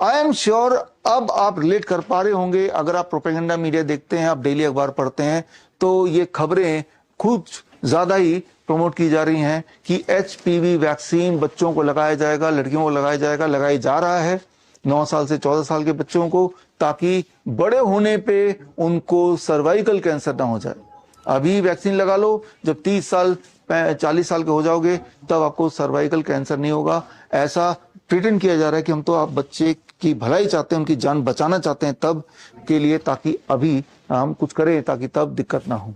I am sure अब आप relate कर पा रहे होंगे, अगर आप प्रोपेगेंडा मीडिया देखते हैं, आप डेली अखबार पढ़ते हैं, तो ये खबरें खूब ज्यादा ही प्रमोट की जा रही हैं कि HPV वैक्सीन बच्चों को लगाया जाएगा, लड़कियों को लगाया जाएगा, लगाया जा रहा है 9 साल से 14 साल के बच्चों को, ताकि बड़े होने पे उनको सर्वाइकल कैंसर ना हो जाए। अभी वैक्सीन लगा लो, जब 30 साल 40 साल के हो जाओगे तब आपको सर्वाइकल कैंसर नहीं होगा। ऐसा प्रिटेंड किया जा रहा है कि हम तो आप बच्चे की भलाई चाहते हैं, उनकी जान बचाना चाहते हैं तब के लिए, ताकि अभी हम कुछ करें ताकि तब दिक्कत ना हो।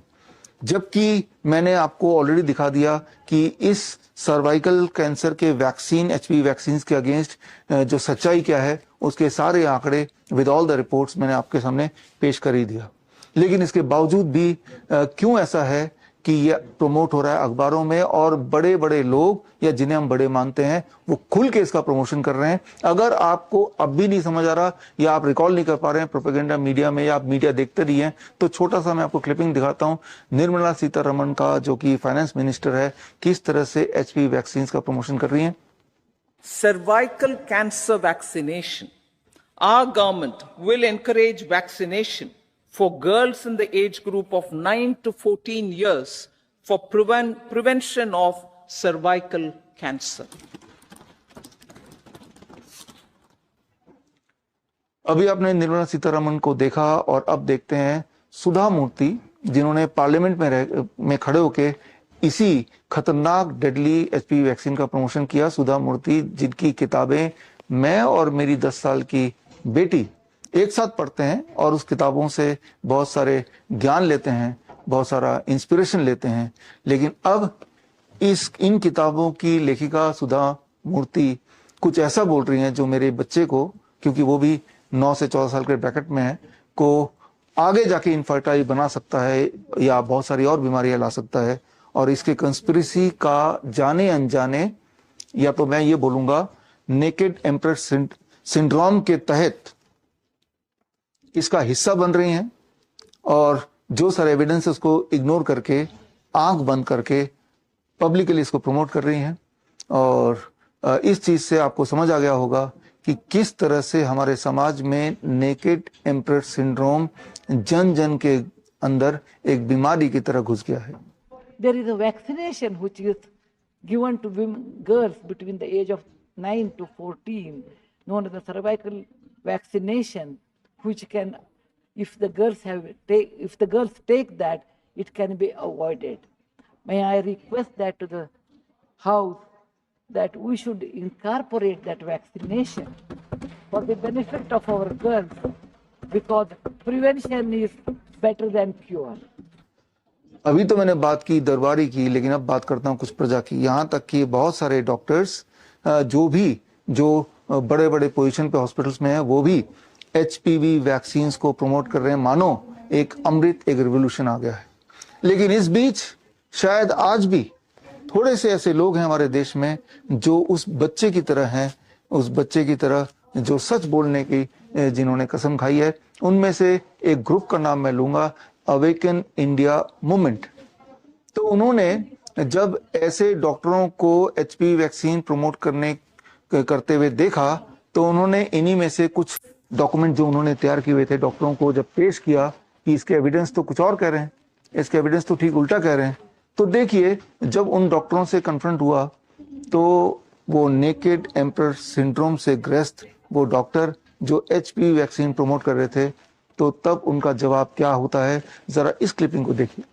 जबकि मैंने आपको ऑलरेडी दिखा दिया कि इस सर्वाइकल कैंसर के वैक्सीन, HPV वैक्सीन के अगेंस्ट जो सच्चाई क्या है, उसके सारे आंकड़े विद ऑल द रिपोर्ट्स मैंने आपके सामने पेश कर ही दिया। लेकिन इसके बावजूद भी क्यों ऐसा है कि ये प्रमोट हो रहा है अखबारों में, और बड़े बड़े लोग या जिन्हें हम बड़े मानते हैं वो खुल के इसका प्रमोशन कर रहे हैं। अगर आपको अब भी नहीं समझ आ रहा या आप रिकॉल नहीं कर पा रहे हैं प्रोपेगेंडा मीडिया में, या आप मीडिया देखते रही हैं, तो छोटा सा मैं आपको क्लिपिंग दिखाता हूं निर्मला सीतारमण का, जो कि फाइनेंस मिनिस्टर है, किस तरह से HPV वैक्सीन का प्रमोशन कर रही है। Cervical cancer vaccination. Our government will encourage vaccination for girls in the age group of 9 to 14 years for prevention of cervical cancer. अभी आपने निर्मला सीतारमण को देखा, और अब देखते हैं सुधा मूर्ति, जिन्होंने पार्लियामेंट में खड़े होकर इसी खतरनाक डेडली HPV वैक्सीन का प्रमोशन किया। सुधा मूर्ति, जिनकी किताबें मैं और मेरी 10 साल की बेटी एक साथ पढ़ते हैं और उस किताबों से बहुत सारे ज्ञान लेते हैं, बहुत सारा इंस्पिरेशन लेते हैं। लेकिन अब इन किताबों की लेखिका सुधा मूर्ति कुछ ऐसा बोल रही हैं जो मेरे बच्चे को, क्योंकि वो भी 9 से 14 साल के ब्रैकेट में है, को आगे जाके इनफर्टाइल बना सकता है या बहुत सारी और बीमारियां ला सकता है। और इसके कंस्पिरेसी का जाने अनजाने, या तो मैं ये बोलूंगा नेकेड एम्प्रेस सिंड्रोम के तहत इसका हिस्सा बन रही हैं, और जो सारे एविडेंस उसको इग्नोर करके, आंख बंद करके पब्लिकली इसको प्रमोट कर रही हैं। और इस चीज से आपको समझ आ गया होगा कि किस तरह से हमारे समाज में नेकेड एम्प्रेस सिंड्रोम जन जन के अंदर एक बीमारी की तरह घुस गया है। There is a vaccination which is given to women, girls between the age of 9 to 14, known as the cervical vaccination, which can, if the girls take that, it can be avoided. May I request that to the House that we should incorporate that vaccination for the benefit of our girls, because prevention is better than cure. अभी तो मैंने बात की दरबारी की, लेकिन अब बात करता हूं कुछ प्रजा की। यहां तक कि बहुत सारे डॉक्टर्स जो बड़े बड़े पोजीशन पे हॉस्पिटल्स में हैं, वो भी HPV वैक्सीन्स को प्रमोट कर रहे हैं, मानो एक अमृत, एक रिवोल्यूशन आ गया है। लेकिन इस बीच शायद आज भी थोड़े से ऐसे लोग हैं हमारे देश में जो उस बच्चे की तरह हैं, उस बच्चे की तरह जो सच बोलने की जिन्होंने कसम खाई है। उनमें से एक ग्रुप का नाम मैं लूंगा, अवेकन इंडिया मूवमेंट। तो उन्होंने जब ऐसे डॉक्टरों को HPV वैक्सीन प्रमोट करते हुए देखा, तो उन्होंने इन्हीं में से कुछ डॉक्यूमेंट जो उन्होंने तैयार किए हुए थे डॉक्टरों को जब पेश किया कि इसके एविडेंस तो कुछ और कह रहे हैं, इसके एविडेंस तो ठीक उल्टा कह रहे हैं। तो देखिए, जब उन डॉक्टरों से कन्फ्रंट हुआ तो वो नेकेड एम्प्रेस सिंड्रोम से ग्रस्त वो डॉक्टर जो HPV वैक्सीन प्रमोट कर रहे थे, तो तब उनका जवाब क्या होता है, जरा इस क्लिपिंग को देखिए।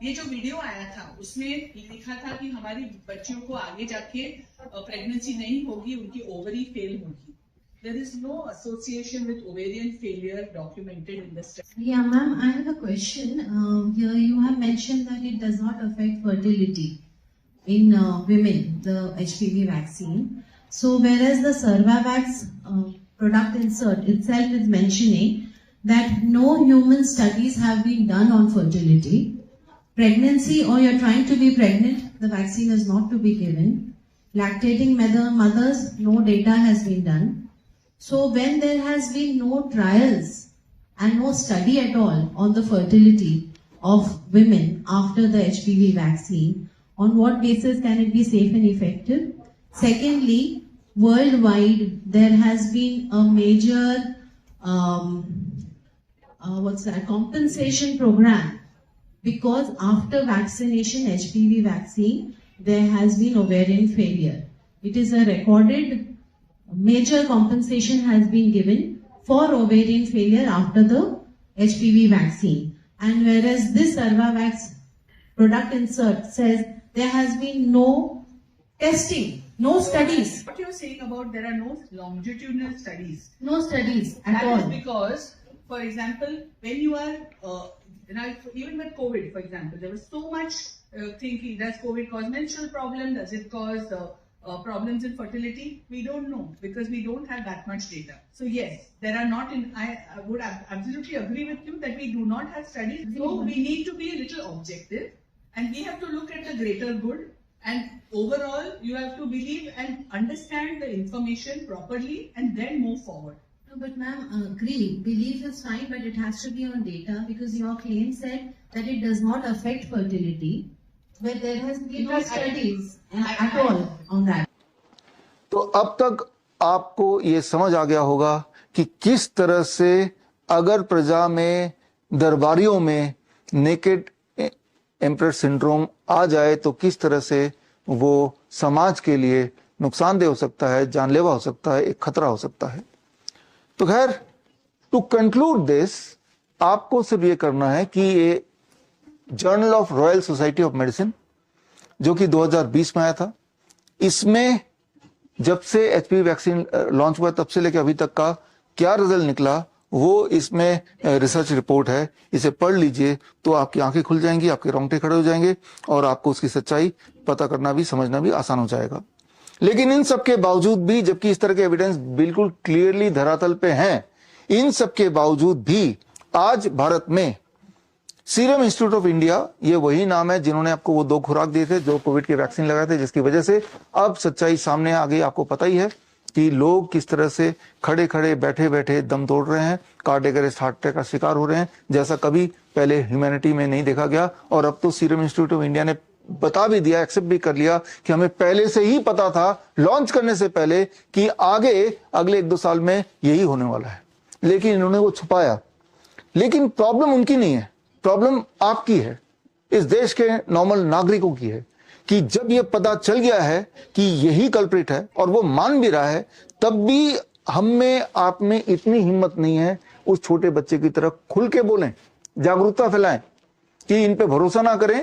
ये जो वीडियो आया था उसमें लिखा था कि हमारी बच्चियों को आगे जाके प्रेगनेंसी नहीं होगी, उनकी ओवरी फेल होगी। There is no association with ovarian failure documented in the study. Yeah, ma'am, I have a question. Here you have mentioned that it does not affect fertility in women, the HPV vaccine. So whereas the Cervavax product insert itself is mentioning that no human studies have been done on fertility. Pregnancy, or you're trying to be pregnant, the vaccine is not to be given. Lactating mothers, no data has been done. So when there has been no trials and no study at all on the fertility of women after the HPV vaccine, on what basis can it be safe and effective? Secondly, worldwide there has been a major compensation program, because after vaccination, HPV vaccine, there has been ovarian failure. It is a recorded major compensation has been given for ovarian failure after the HPV vaccine. And whereas this Cervavax product insert says there has been no testing, no studies, What you're saying about there are no longitudinal studies. no studies at That all. is because, for example, when you are, even with COVID, for example, there was so much thinking, does COVID cause menstrual problem? Does it cause problems in fertility? We don't know, because we don't have that much data. So yes, there are not I would absolutely agree with you that we do not have studies. So we need to be a little objective, and we have to look at the greater good. And overall, you have to believe and understand the information properly and then move forward. No, but ma'am, agree. Belief is fine, but it has to be on data, because your claim said that it does not affect fertility, but there has been no studies at all on that. तो अब तक आपको ये समझ आ गया होगा कि किस तरह से अगर प्रजा में, दरबारियों में नेकेड एम्परर सिंड्रोम आ जाए तो किस तरह से वो समाज के लिए नुकसानदेह हो सकता है, जानलेवा हो सकता है, एक खतरा हो सकता है। तो खैर, टू कंक्लूड दिस, आपको सिर्फ ये करना है कि ये journal of royal society of medicine जो कि 2020 में आया था, इसमें जब से एचपीवी वैक्सीन लॉन्च हुआ तब से लेकर अभी तक का क्या रिजल्ट निकला, वो इसमें रिसर्च रिपोर्ट है। इसे पढ़ लीजिए तो आपकी आंखें खुल जाएंगी, आपके रोंगटे खड़े हो जाएंगे और आपको उसकी सच्चाई पता करना भी, समझना भी आसान हो जाएगा। लेकिन इन सब के बावजूद भी, जबकि इस तरह के एविडेंस बिल्कुल क्लियरली धरातल पे हैं, इन सब के बावजूद भी आज भारत में सीरम इंस्टीट्यूट ऑफ इंडिया, ये वही नाम है जिन्होंने आपको वो 2 खुराक दिए थे जो कोविड के वैक्सीन लगाए थे, जिसकी वजह से अब सच्चाई सामने आ गई। आपको पता ही है कि लोग किस तरह से खड़े खड़े बैठे बैठे दम तोड़ रहे हैं, कार्डियक अरेस्ट, हार्ट अटैक का शिकार हो रहे हैं, जैसा कभी पहले ह्यूमैनिटी में नहीं देखा गया। और अब तो सीरम इंस्टीट्यूट ऑफ इंडिया ने बता भी दिया, एक्सेप्ट भी कर लिया कि हमें पहले से ही पता था, लॉन्च करने से पहले, कि आगे अगले 1-2 साल में यही होने वाला है, लेकिन इन्होंने वो छुपाया। लेकिन प्रॉब्लम उनकी नहीं है, प्रॉब्लम आपकी है, इस देश के नॉर्मल नागरिकों की है, कि जब ये पता चल गया है कि यही कल्प्रिट है और वो मान भी रहा है, तब भी हम में, आप में इतनी हिम्मत नहीं है उस छोटे बच्चे की तरह खुल के बोलें, जागरूकता फैलाएं कि इन पे भरोसा ना करें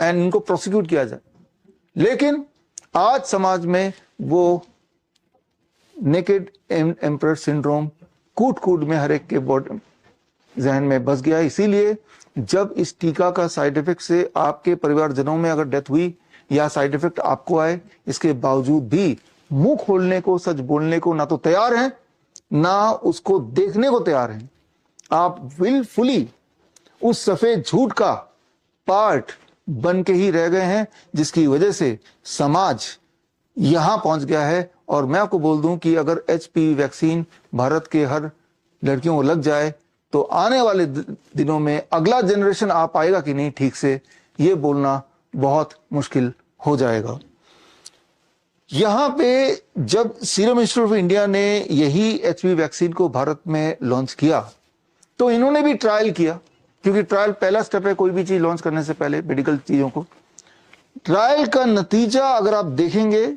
एंड इनको प्रोसिक्यूट किया जाए। लेकिन आज समाज में वो नेकेड एम्परर सिंड्रोम कूट कूट में हर एक के बॉडी जहन में बस गया। इसीलिए जब इस टीका का साइड इफेक्ट से आपके परिवारजनों में अगर डेथ हुई या साइड इफेक्ट आपको आए, इसके बावजूद भी मुंह खोलने को, सच बोलने को ना तो तैयार हैं, ना उसको देखने को तैयार हैं। आप विलफुली उस सफेद झूठ का पार्ट बन के ही रह गए हैं, जिसकी वजह से समाज यहां पहुंच गया है। और मैं आपको बोल दूं कि अगर एचपीवी वैक्सीन भारत के हर लड़कियों को लग जाए तो आने वाले दिनों में अगला जनरेशन आ पाएगा कि नहीं ठीक से, ये बोलना बहुत मुश्किल हो जाएगा। यहां पे जब सीरम इंस्टीट्यूट ऑफ इंडिया ने यही एचपीवी वैक्सीन को भारत में लॉन्च किया तो इन्होंने भी ट्रायल किया, क्योंकि ट्रायल पहला स्टेप है कोई भी चीज लॉन्च करने से पहले, मेडिकल चीजों को। ट्रायल का नतीजा अगर आप देखेंगे,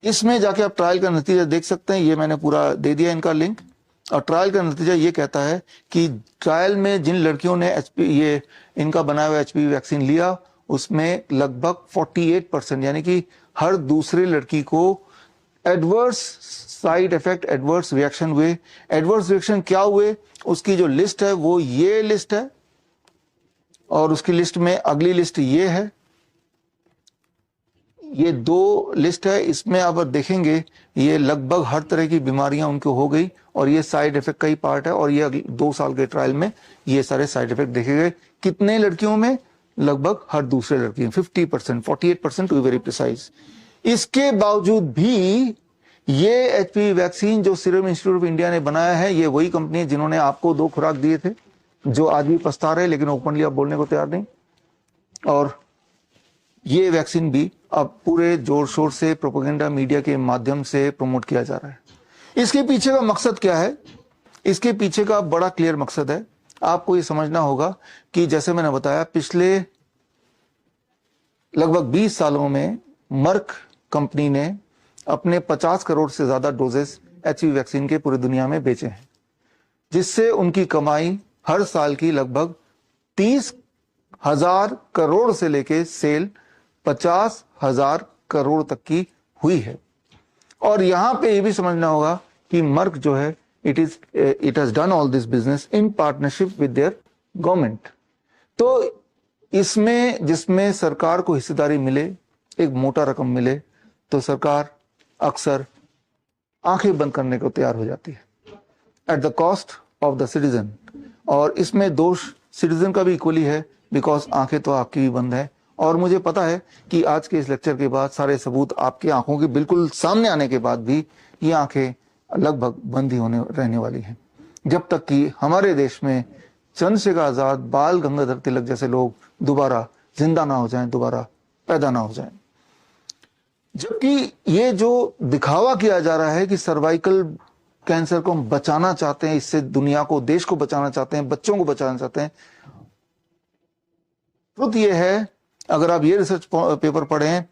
इसमें जाके आप ट्रायल का नतीजा देख सकते हैं, ये मैंने पूरा दे दिया इनका लिंक। और ट्रायल का नतीजा ये कहता है कि ट्रायल में जिन लड़कियों ने ये इनका बनाया हुआ एचपीवी वैक्सीन लिया, उसमें लगभग 48%, यानी कि हर दूसरे लड़की को adverse side effect, adverse reaction हुए। एडवर्स रिएक्शन क्या हुए, उसकी जो लिस्ट है वो ये लिस्ट है, और उसकी लिस्ट में अगली लिस्ट ये है, ये 2 लिस्ट है। इसमें आप देखेंगे ये लगभग हर तरह की बीमारियां उनको हो गई, और ये साइड इफेक्ट का ही पार्ट है। और ये 2 साल के ट्रायल में ये सारे साइड इफेक्ट देखे गए। कितने लड़कियों में? लगभग हर दूसरे लड़की में, 50%, 48% टू बी वेरी प्रिसाइज। इसके बावजूद भी ये एचपीवी वैक्सीन जो सीरम इंस्टीट्यूट ऑफ इंडिया ने बनाया है, ये वही कंपनी है जिन्होंने आपको 2 खुराक दिए थे, जो आज भी पछता रहे, लेकिन ओपनली आप बोलने को तैयार नहीं। और ये वैक्सीन भी अब पूरे जोर शोर से प्रोपेगेंडा मीडिया के माध्यम से प्रमोट किया जा रहा है। इसके पीछे का मकसद क्या है? इसके पीछे का बड़ा क्लियर मकसद है। आपको ये समझना होगा कि जैसे मैंने बताया, पिछले लगभग 20 सालों में मर्क कंपनी ने अपने 50 करोड़ से ज्यादा डोजेस एचपीवी वैक्सीन के पूरी दुनिया में बेचे हैं, जिससे उनकी कमाई हर साल की लगभग 30,000 करोड़ से लेके सेल 50,000 करोड़ तक की हुई है। और यहां पे ये भी समझना होगा कि मर्क जो है it has done all this business in partnership with their government. तो इसमें जिसमें सरकार को हिस्सेदारी मिले, एक मोटा रकम मिले, तो सरकार अक्सर आंखें बंद करने को तैयार हो जाती है at the cost of the citizen. और इसमें दोष सिटीजन का भी इक्वली है, बिकॉज आंखें तो आपकी भी बंद है। और मुझे पता है कि आज के इस लेक्चर के बाद सारे सबूत आपकी आंखों के बिल्कुल सामने आने के बाद भी ये आंखें लगभग बंद ही होने रहने वाली हैं, जब तक कि हमारे देश में चंद्रशेखर आजाद, बाल गंगाधर तिलक जैसे लोग दोबारा जिंदा ना हो जाएं, दोबारा पैदा ना हो जाएं। जबकि ये जो दिखावा किया जा रहा है कि सर्वाइकल कैंसर को हम बचाना चाहते हैं, इससे दुनिया को, देश को बचाना चाहते हैं, बच्चों को बचाना चाहते हैं, ट्रुथ ये है, अगर आप ये रिसर्च पेपर पढ़ें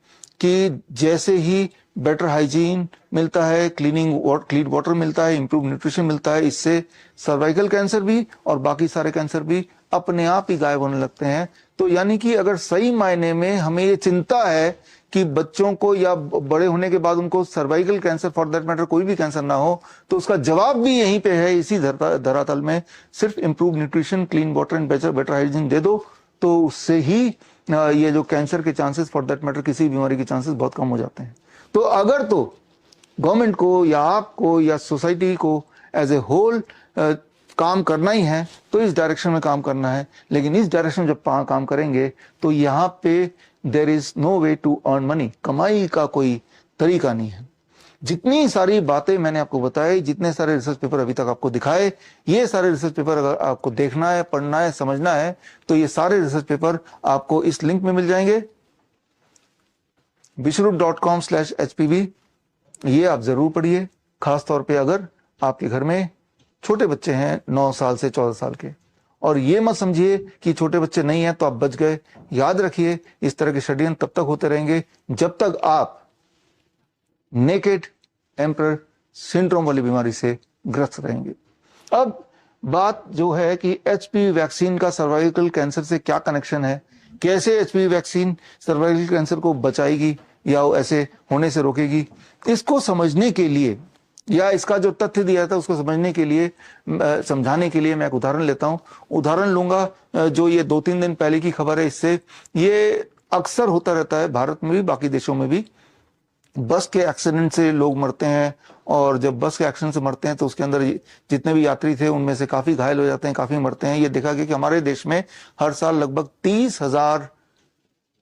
कि जैसे ही बेटर हाइजीन मिलता है, क्लीन वाटर मिलता है, इंप्रूव न्यूट्रिशन मिलता है, इससे सर्वाइकल कैंसर भी और बाकी सारे कैंसर भी अपने आप ही गायब होने लगते हैं। तो यानी कि अगर सही मायने में हमें ये चिंता है कि बच्चों को या बड़े होने के बाद उनको cervical cancer, for that matter कोई भी कैंसर ना हो, तो उसका जवाब भी यहीं पे है, इसी धरातल में। सिर्फ improve nutrition, clean water and better hygiene दे दो, तो उससे ही ये जो कैंसर के चांसेस, फॉर दैट मैटर किसी बीमारी के चांसेस बहुत कम हो जाते हैं। तो अगर तो गवर्नमेंट को या आपको या सोसाइटी को एज ए होल काम करना ही है, तो इस डायरेक्शन में काम करना है। लेकिन इस डायरेक्शन में जब काम करेंगे तो यहाँ पे there is no way to earn money, कमाई का कोई तरीका नहीं है। जितनी सारी बातें मैंने आपको बताई, जितने सारे रिसर्च पेपर अभी तक आपको दिखाए, ये सारे रिसर्च पेपर अगर आपको देखना है, पढ़ना है, समझना है, तो ये सारे रिसर्च पेपर आपको इस लिंक में मिल जाएंगे, vishrup.com/hpv। ये आप जरूर पढ़िए, खासतौर पे अगर आपके घर में छोटे बच्चे हैं 9 साल से 14 साल के। और ये मत समझिए कि छोटे बच्चे नहीं हैं तो आप बच गए। याद रखिए, इस तरह के षड्यंत्र तब तक होते रहेंगे जब तक आप नेकेड एम्परर सिंड्रोम वाली बीमारी से ग्रस्त रहेंगे। अब बात जो है कि एचपीवी वैक्सीन का सर्वाइकल कैंसर से क्या कनेक्शन है, कैसे एचपीवी वैक्सीन सर्वाइकल कैंसर को बचाएगी या ऐसे होने से रोकेगी, इसको समझने के लिए या इसका जो तथ्य दिया था उसको समझने के लिए, समझाने के लिए मैं एक उदाहरण लेता हूं। उदाहरण लूंगा जो ये 2-3 दिन पहले की खबर है, इससे ये अक्सर होता रहता है भारत में भी, बाकी देशों में भी। बस के एक्सीडेंट से लोग मरते हैं, और जब बस के एक्सीडेंट से मरते हैं तो उसके अंदर जितने भी यात्री थे उनमें से काफी घायल हो जाते हैं, काफी मरते हैं। ये देखा गया कि हमारे देश में हर साल लगभग 30,000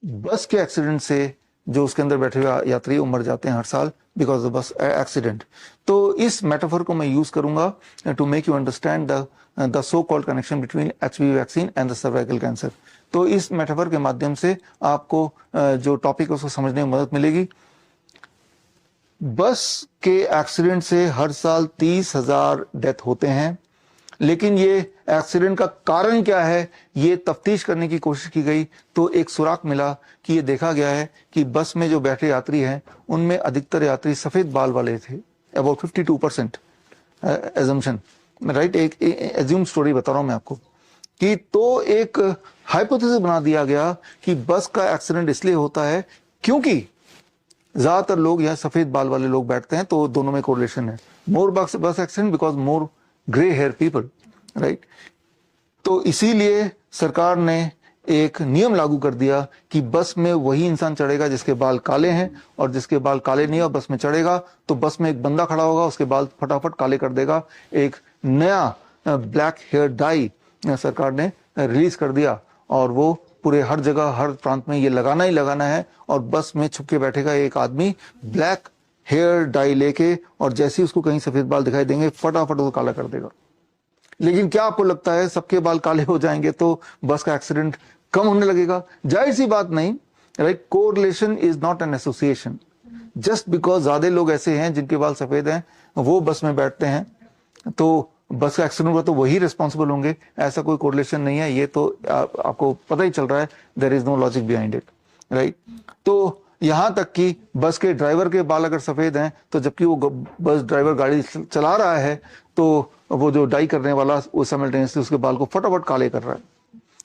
बस के एक्सीडेंट से जो उसके अंदर बैठे हुए यात्री वो मर जाते हैं हर साल बिकॉज ऑफ बस एक्सीडेंट। तो इस मेटाफर को मैं यूज करूंगा to make you understand the so called connection between HPV vaccine and the cervical cancer. तो इस मेटाफर के माध्यम से आपको जो टॉपिक है उसको समझने में मदद मिलेगी। बस के एक्सीडेंट से हर साल 30,000 डेथ होते हैं, लेकिन ये एक्सीडेंट का कारण क्या है ये तफ्तीश करने की कोशिश की गई तो एक सुराग मिला कि ये देखा गया है कि बस में जो बैठे यात्री हैं उनमें अधिकतर यात्री सफेद बाल वाले थे, अबाउट 52% एजम्पशन, राइट। एक एज्यूम स्टोरी बता रहा हूं मैं आपको कि तो एक हाइपोथेसिस बना दिया गया कि बस का एक्सीडेंट इसलिए होता है क्योंकि ज्यादातर लोग यहाँ सफेद बाल वाले लोग बैठते हैं, तो दोनों में कोरिलेशन है। More bus accident because more grey hair people, right. तो इसीलिए सरकार ने एक नियम लागू कर दिया कि बस में वही इंसान चढ़ेगा जिसके बाल काले हैं, और जिसके बाल काले नहीं है बस में चढ़ेगा तो बस में एक बंदा खड़ा होगा, उसके बाल फटाफट काले कर देगा। एक नया ब्लैक हेयर डाई सरकार ने रिलीज कर दिया, और वो पूरे हर जगह हर प्रांत में ये लगाना ही लगाना है। और बस में छुप के बैठेगा एक आदमी ब्लैक हेयर डाई लेके, और जैसे ही उसको कहीं सफेद बाल दिखाई देंगे फटाफट उसको काला कर देगा। लेकिन क्या आपको लगता है सबके बाल काले हो जाएंगे तो बस का एक्सीडेंट कम होने लगेगा? जाहिर सी बात नहीं। Right? Correlation is not an association. Just because ज्यादा लोग ऐसे हैं जिनके बाल सफेद हैं, वो बस में बैठते हैं, तो बस का एक्सीडेंट हुआ तो वही रिस्पॉन्सिबल होंगे, ऐसा कोई कोरिलेशन नहीं है। ये तो आपको पता ही चल रहा है, there is no logic behind it, right? तो यहां तक कि बस के ड्राइवर के बाल अगर सफेद हैं, तो जबकि वो बस ड्राइवर गाड़ी चला रहा है, तो वो जो डाई करने वाला वो साइमल्टेनियसली उसके बाल को फटाफट काले कर रहा है।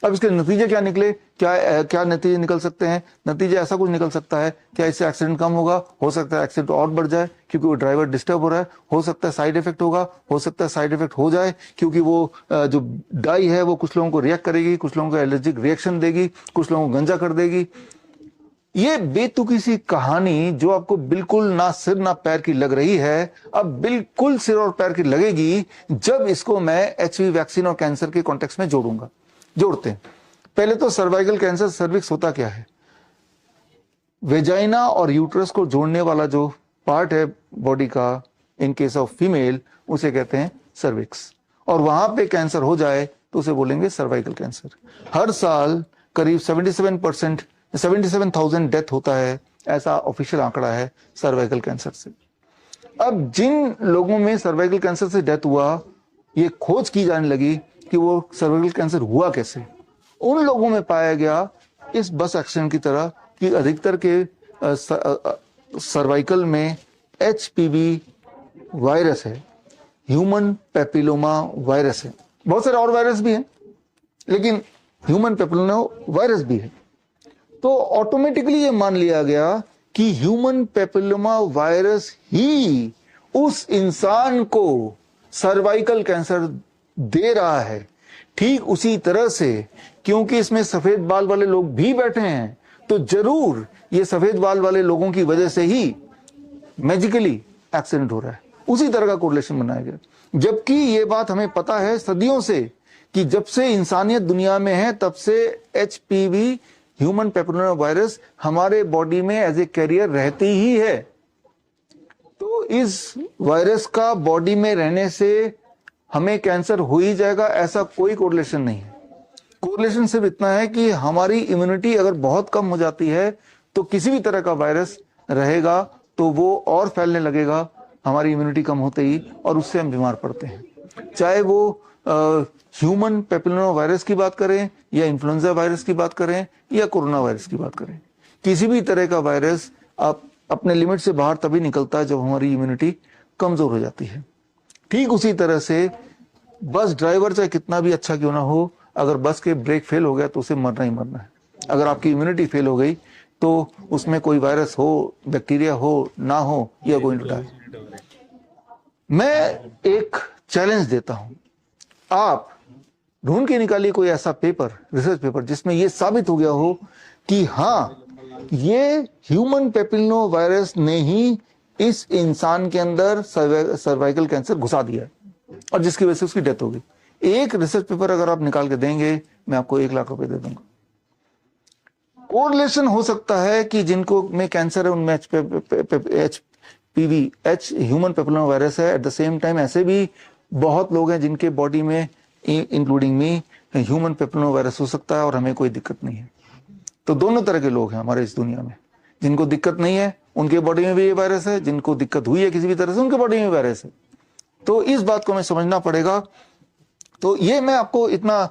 अब इसके नतीजे क्या निकले, क्या नतीजे निकल सकते हैं? नतीजे ऐसा कुछ निकल सकता है, क्या इससे एक्सीडेंट कम होगा? हो सकता है एक्सीडेंट और बढ़ जाए क्योंकि वो ड्राइवर डिस्टर्ब हो रहा है। हो सकता है साइड इफेक्ट होगा, हो सकता है साइड इफेक्ट हो जाए क्योंकि वो जो डाई है वो कुछ लोगों को रिएक्ट करेगी, कुछ लोगों को एलर्जिक रिएक्शन देगी, कुछ लोगों को गंजा कर देगी। ये बेतुकी सी कहानी जो आपको बिल्कुल ना सिर ना पैर की लग रही है, अब बिल्कुल सिर और पैर की लगेगी जब इसको मैं एचपीवी वैक्सीन और कैंसर के कॉन्टेक्स्ट में जोड़ूंगा। जोड़ते हैं। पहले तो सर्वाइकल कैंसर, सर्विक्स होता क्या है? वेजाइना और यूट्रस को जोड़ने वाला जो पार्ट है बॉडी का, इन केस ऑफ फीमेल, उसे कहते हैं सर्विक्स। और वहां पे कैंसर हो जाए तो उसे बोलेंगे सर्वाइकल कैंसर। हर साल करीब 77,000 डेथ होता है, ऐसा ऑफिशियल आंकड़ा है सर्वाइकल कैंसर से। अब जिन लोगों में सर्वाइकल कैंसर से डेथ हुआ, ये खोज की जाने लगी कि वो सर्वाइकल कैंसर हुआ कैसे। उन लोगों में पाया गया इस बस एक्सीडेंट की तरह कि अधिकतर के सर्वाइकल में एचपीवी वायरस है, ह्यूमन पेपिलोमा वायरस है। बहुत सारे और वायरस भी हैं, लेकिन ह्यूमन पेपिलोमा वायरस भी है। तो ऑटोमेटिकली ये मान लिया गया कि ह्यूमन पेपिलोमा वायरस ही उस इंसान को सर्वाइकल कैंसर दे रहा है। ठीक उसी तरह से क्योंकि इसमें सफेद बाल वाले लोग भी बैठे हैं, तो जरूर ये सफेद बाल वाले लोगों की वजह से ही मैजिकली एक्सीडेंट हो रहा है। उसी तरह का कोरिलेशन बनाया गया। जबकि ये बात हमें पता है सदियों से कि जब से इंसानियत दुनिया में है तब से एचपीवी, ह्यूमन पेपिलोमा वायरस, हमारे बॉडी में एज ए कैरियर रहती ही है। तो इस वायरस का बॉडी में रहने से हमें कैंसर हो ही जाएगा, ऐसा कोई कोरिलेशन नहीं है। कोरिलेशन सिर्फ इतना है कि हमारी इम्यूनिटी अगर बहुत कम हो जाती है तो किसी भी तरह का वायरस रहेगा तो वो और फैलने लगेगा हमारी इम्यूनिटी कम होते ही, और उससे हम बीमार पड़ते हैं। चाहे वो ह्यूमन पेपिलोमा वायरस की बात करें या इन्फ्लुएंजा वायरस की बात करें या कोरोना वायरस की बात करें, किसी भी तरह का वायरस आप अपने लिमिट से बाहर तभी निकलता है जब हमारी इम्यूनिटी कमजोर हो जाती है। ठीक उसी तरह से बस ड्राइवर चाहे कितना भी अच्छा क्यों ना हो, अगर बस के ब्रेक फेल हो गया तो उसे मरना ही मरना है। अगर आपकी इम्यूनिटी फेल हो गई तो उसमें कोई वायरस हो, बैक्टीरिया हो ना हो, या गोइंग टू डाई। मैं एक चैलेंज देता हूं, आप ढूंढ के निकालिए कोई ऐसा पेपर, रिसर्च पेपर, जिसमें यह साबित हो गया हो कि हाँ, ये ह्यूमन पेपिलोमा वायरस ने ही इस इंसान के अंदर सर्वाइकल कैंसर घुसा दिया और जिसकी वजह से उसकी डेथ हो गई। एक रिसर्च पेपर अगर आप निकाल के देंगे, मैं आपको 1 लाख रुपए दे दूंगा। कोरिलेशन हो सकता है कि जिनको में कैंसर है उनमें एचपीवी, ह्यूमन पेपिलोमा वायरस है। एट द सेम टाइम ऐसे भी बहुत लोग हैं जिनके बॉडी में, including me, human papilloma virus हो सकता है और हमें कोई दिक्कत नहीं है। तो दोनों तरह के लोग हैं हमारे इस दुनिया में। जिनको दिक्कत नहीं है उनके बॉडी में भी ये वायरस है, जिनको दिक्कत हुई है किसी भी तरह से उनके बॉडी में वायरस है। तो इस बात को हमें समझना पड़ेगा। तो ये मैं आपको इतना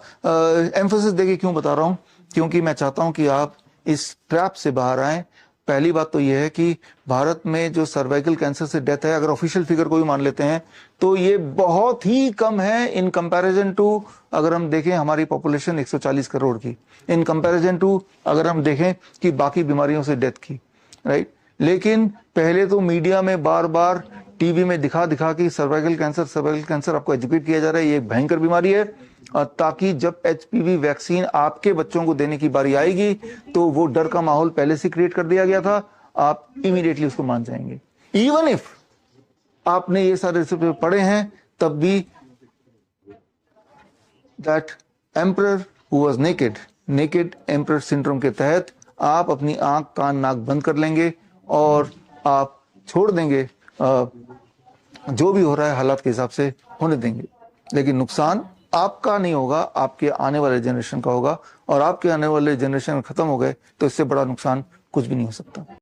एम्फेसिस देके क्यों बता रहा हूं, क्योंकि मैं चाहता हूं कि आप इस ट्रैप से बाहर आएं। पहली बात तो यह है कि भारत में जो सर्वाइकल कैंसर से डेथ है, अगर ऑफिशियल फिगर को भी मान लेते हैं तो ये बहुत ही कम है इन कंपैरिजन टू, अगर हम देखें हमारी पॉपुलेशन 140 करोड़ की, इन कंपैरिजन टू अगर हम देखें कि बाकी बीमारियों से डेथ की, राइट। लेकिन पहले तो मीडिया में बार बार टीवी में दिखा दिखा कि सर्वाइकल कैंसर आपको एजुकेट किया जा रहा है, ये एक भयंकर बीमारी है, ताकि जब एचपीवी वैक्सीन आपके बच्चों को देने की बारी आएगी तो वो डर का माहौल पहले से क्रिएट कर दिया गया था, आप इमीडिएटली उसको मान जाएंगे। इवन इफ आपने ये सारे रिसर्च पढ़े हैं तब भी, that emperor who was naked emperor syndrome के तहत आप अपनी आंख, कान, नाक बंद कर लेंगे और आप छोड़ देंगे, जो भी हो रहा है हालात के हिसाब से होने देंगे। लेकिन नुकसान आपका नहीं होगा, आपके आने वाले जनरेशन का होगा, और आपके आने वाले जनरेशन खत्म हो गए तो इससे बड़ा नुकसान कुछ भी नहीं हो सकता।